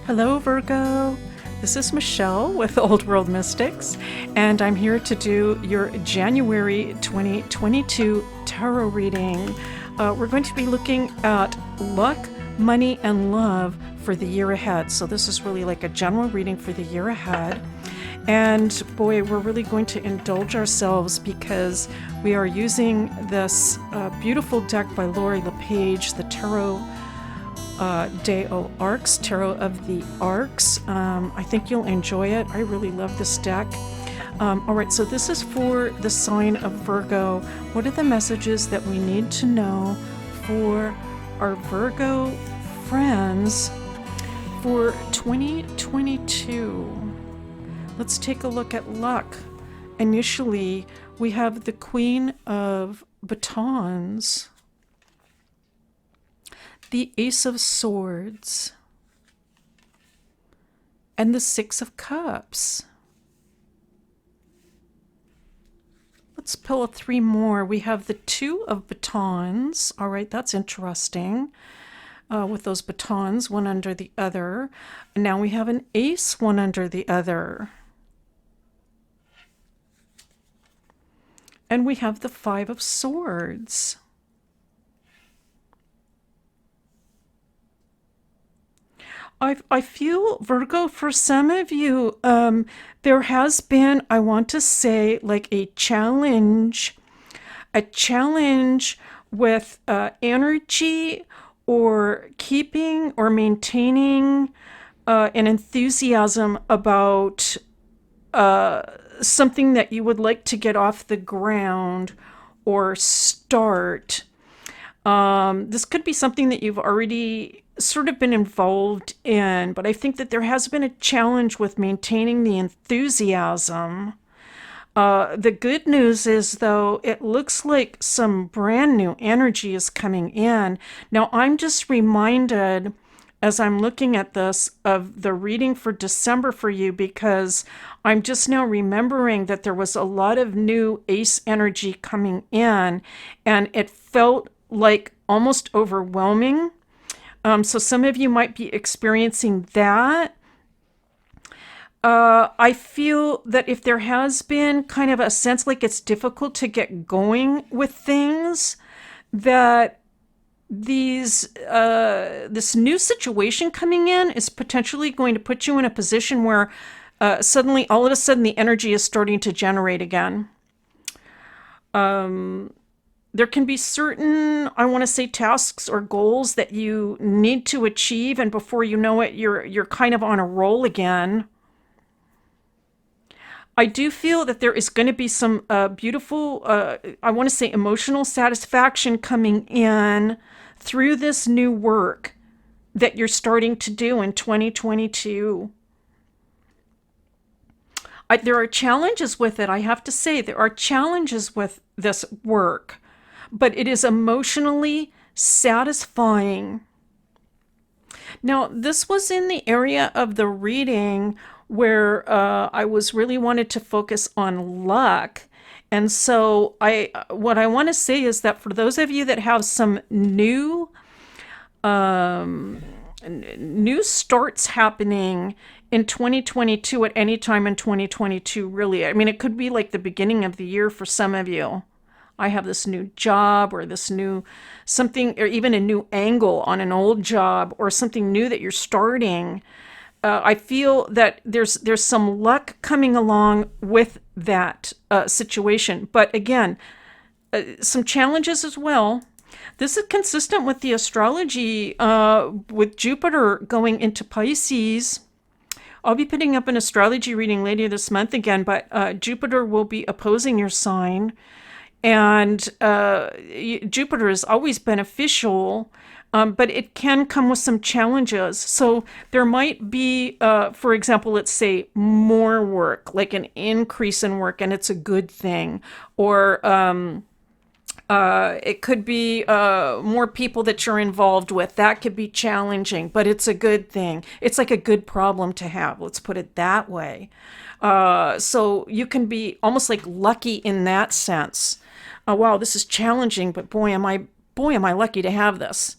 Hello, Virgo. This is Michelle with Old World Mystics, and I'm here to do your January 2022 tarot reading. We're going to be looking at luck, money, and love for the year ahead. So this is really like a general reading for the year ahead. And boy, we're really going to indulge ourselves because we are using this beautiful deck by Lori LaPage, the Tarot Aux Arcs, Tarot of the Arcs. I think you'll enjoy it. I really love this deck. All right, so this is for the sign of Virgo. What are the messages that we need to know for our Virgo friends for 2022? Let's take a look at luck. Initially, we have the Queen of Batons, the Ace of Swords, and the Six of Cups. Let's pull three more. We have the Two of Batons. All right, that's interesting. With those batons, one under the other. And now we have an ace, one under the other. And we have the Five of Swords. I feel, Virgo, for some of you, there has been, I want to say, like a challenge with energy or keeping or maintaining an enthusiasm about something that you would like to get off the ground or start. This could be something that you've already sort of been involved in, but I think that there has been a challenge with maintaining the enthusiasm. The good news is, though, it looks like some brand new energy is coming in. Now, I'm just reminded, as I'm looking at this, of the reading for December for you, because I'm just now remembering that there was a lot of new ace energy coming in, and it felt like almost overwhelming. So some of you might be experiencing that. I feel that if there has been kind of a sense like it's difficult to get going with things, that this new situation coming in is potentially going to put you in a position where suddenly, all of a sudden, the energy is starting to generate again. There can be certain, I want to say, tasks or goals that you need to achieve, and before you know it, you're kind of on a roll again. I do feel that there is going to be some beautiful, I want to say, emotional satisfaction coming in through this new work that you're starting to do in 2022. There are challenges with it, I have to say. There are challenges with this work, but it is emotionally satisfying. Now, this was in the area of the reading where I was really wanted to focus on luck. And so what I want to say is that for those of you that have some new starts happening in 2022 at any time in 2022, really, I mean, it could be like the beginning of the year for some of you. I have this new job or this new something, or even a new angle on an old job or something new that you're starting. I feel that there's some luck coming along with that situation. But again, some challenges as well. This is consistent with the astrology with Jupiter going into Pisces. I'll be putting up an astrology reading later this month again, but Jupiter will be opposing your sign. And Jupiter is always beneficial, but it can come with some challenges. So there might be, for example, let's say more work, like an increase in work, and it's a good thing. Or it could be more people that you're involved with. That could be challenging, but it's a good thing. It's like a good problem to have. Let's put it that way. So you can be almost like lucky in that sense. Wow, this is challenging, but boy, am I lucky to have this.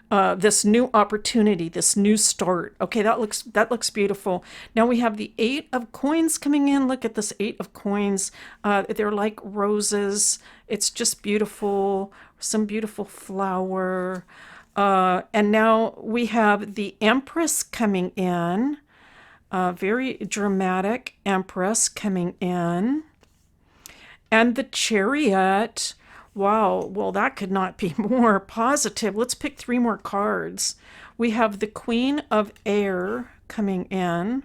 this new opportunity, this new start. Okay, that looks beautiful. Now we have the Eight of Coins coming in. Look at this Eight of Coins. They're like roses. It's just beautiful. Some beautiful flower. And now we have the Empress coming in. Very dramatic Empress coming in. And the Chariot. Wow, well, that could not be more positive. Let's pick three more cards. We have the Queen of Air coming in.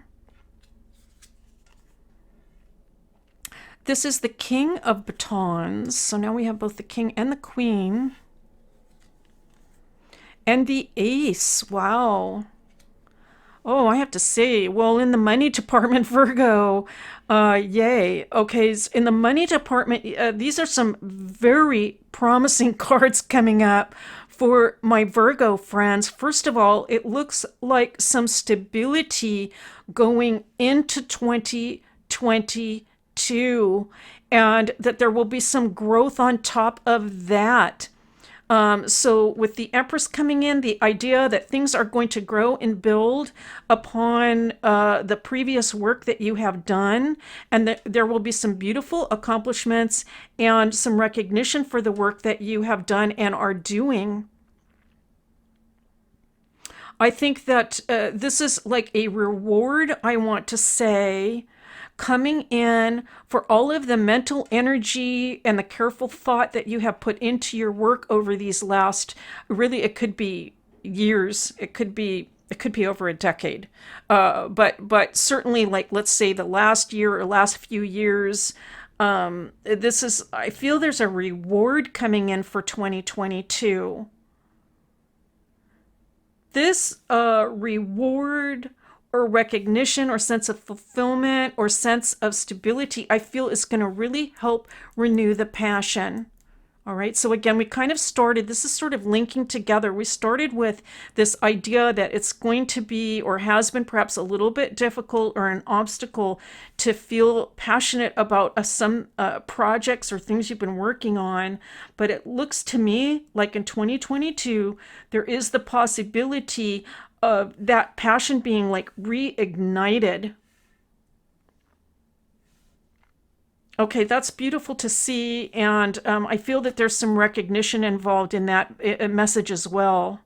This is the King of Batons. So now we have both the King and the Queen. And the Ace. Wow. Oh, I have to say, well, in the money department, Virgo, yay. Okay, in the money department, these are some very promising cards coming up for my Virgo friends. First of all, it looks like some stability going into 2022, and that there will be some growth on top of that. So with the Empress coming in, the idea that things are going to grow and build upon the previous work that you have done, and that there will be some beautiful accomplishments and some recognition for the work that you have done and are doing. I think that this is like a reward, I want to say, coming in for all of the mental energy and the careful thought that you have put into your work over these last, really, it could be years, it could be over a decade, but certainly, like, let's say the last year or last few years. This is, I feel there's a reward coming in for 2022. This reward or recognition or sense of fulfillment or sense of stability, I feel, is going to really help renew the passion. All right, so again, we kind of started, this is sort of linking together. We started with this idea that it's going to be, or has been perhaps a little bit difficult or an obstacle to feel passionate about some projects or things you've been working on. But it looks to me like in 2022, there is the possibility of that passion being like reignited. Okay, that's beautiful to see, and I feel that there's some recognition involved in that message as well.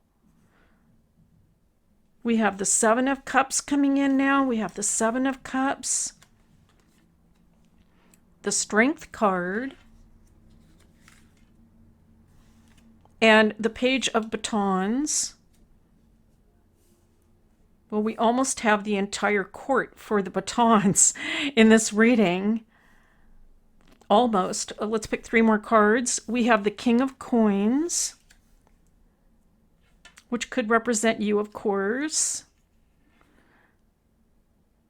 We have the Seven of Cups coming in now. We have the Seven of Cups, the Strength card, and the Page of Batons. Well, we almost have the entire court for the batons in this reading. Almost. Let's pick three more cards. We have the King of Coins, which could represent you, of course.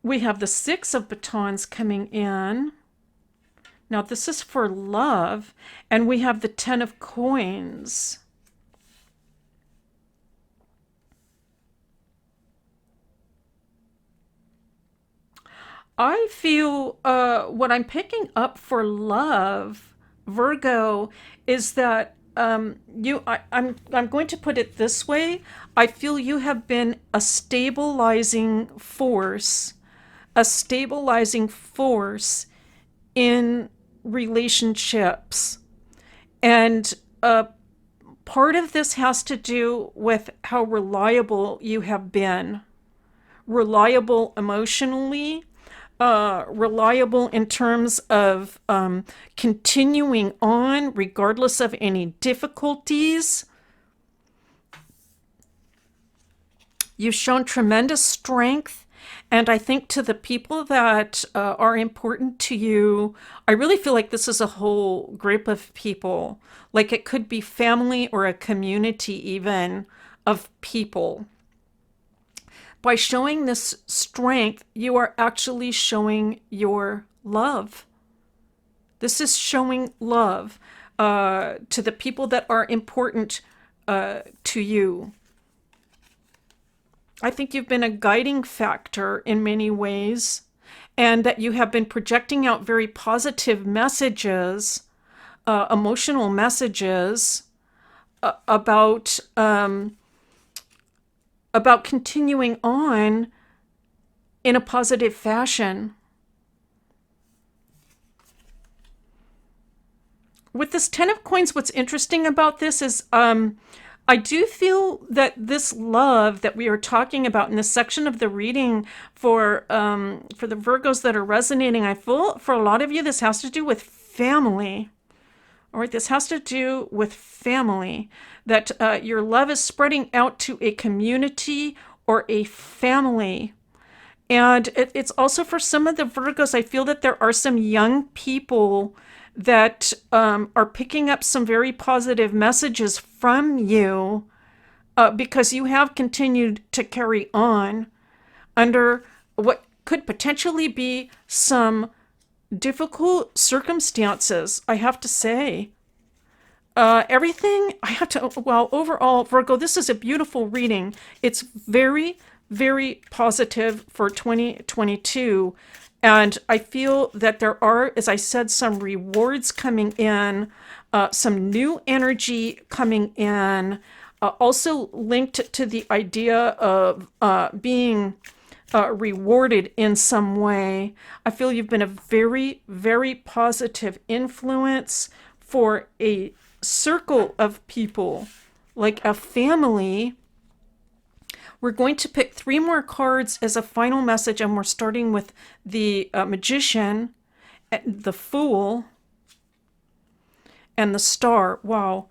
We have the Six of Batons coming in. Now, this is for love. And we have the Ten of Coins. I feel what I'm picking up for love, Virgo, is that I'm going to put it this way. I feel you have been a stabilizing force in relationships. And part of this has to do with how reliable you have been. Reliable emotionally, reliable in terms of continuing on regardless of any difficulties. You've shown tremendous strength, and I think to the people that are important to you, I really feel like this is a whole group of people. Like it could be family or a community even of people. By showing this strength, you are actually showing your love. This is showing love to the people that are important to you. I think you've been a guiding factor in many ways, and that you have been projecting out very positive messages, emotional messages about about continuing on in a positive fashion. With this Ten of Coins, what's interesting about this is I do feel that this love that we are talking about in this section of the reading for the Virgos that are resonating, I feel for a lot of you this has to do with family. All right, this has to do with family, that your love is spreading out to a community or a family. And it's also for some of the Virgos, I feel that there are some young people that are picking up some very positive messages from you because you have continued to carry on under what could potentially be some difficult circumstances, I have to say. Everything, I have to, well, overall, Virgo, this is a beautiful reading. It's very, very positive for 2022. And I feel that there are, as I said, some rewards coming in, some new energy coming in, also linked to the idea of being rewarded in some way. I feel you've been a very, very positive influence for a circle of people, like a family. We're going to pick 3 more cards as a final message, and we're starting with the Magician, the Fool, and the Star. Wow,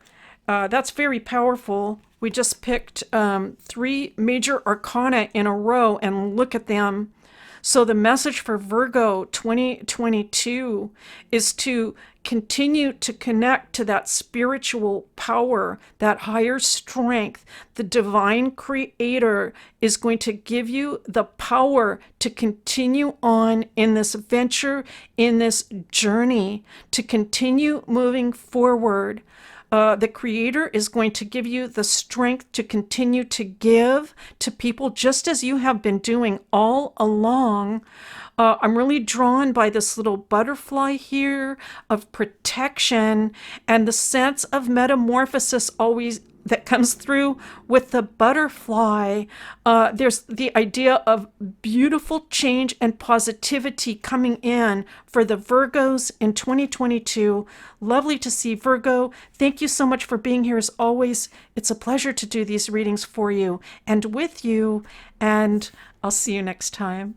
that's very powerful. We just picked 3 major arcana in a row, and look at them. So the message for Virgo 2022 is to continue to connect to that spiritual power, that higher strength. The divine creator is going to give you the power to continue on in this venture, in this journey, to continue moving forward. The creator is going to give you the strength to continue to give to people just as you have been doing all along. I'm really drawn by this little butterfly here of protection and the sense of metamorphosis always that comes through with the butterfly. There's the idea of beautiful change and positivity coming in for the Virgos in 2022. Lovely to see, Virgo. Thank you so much for being here as always. It's a pleasure to do these readings for you and with you, and I'll see you next time.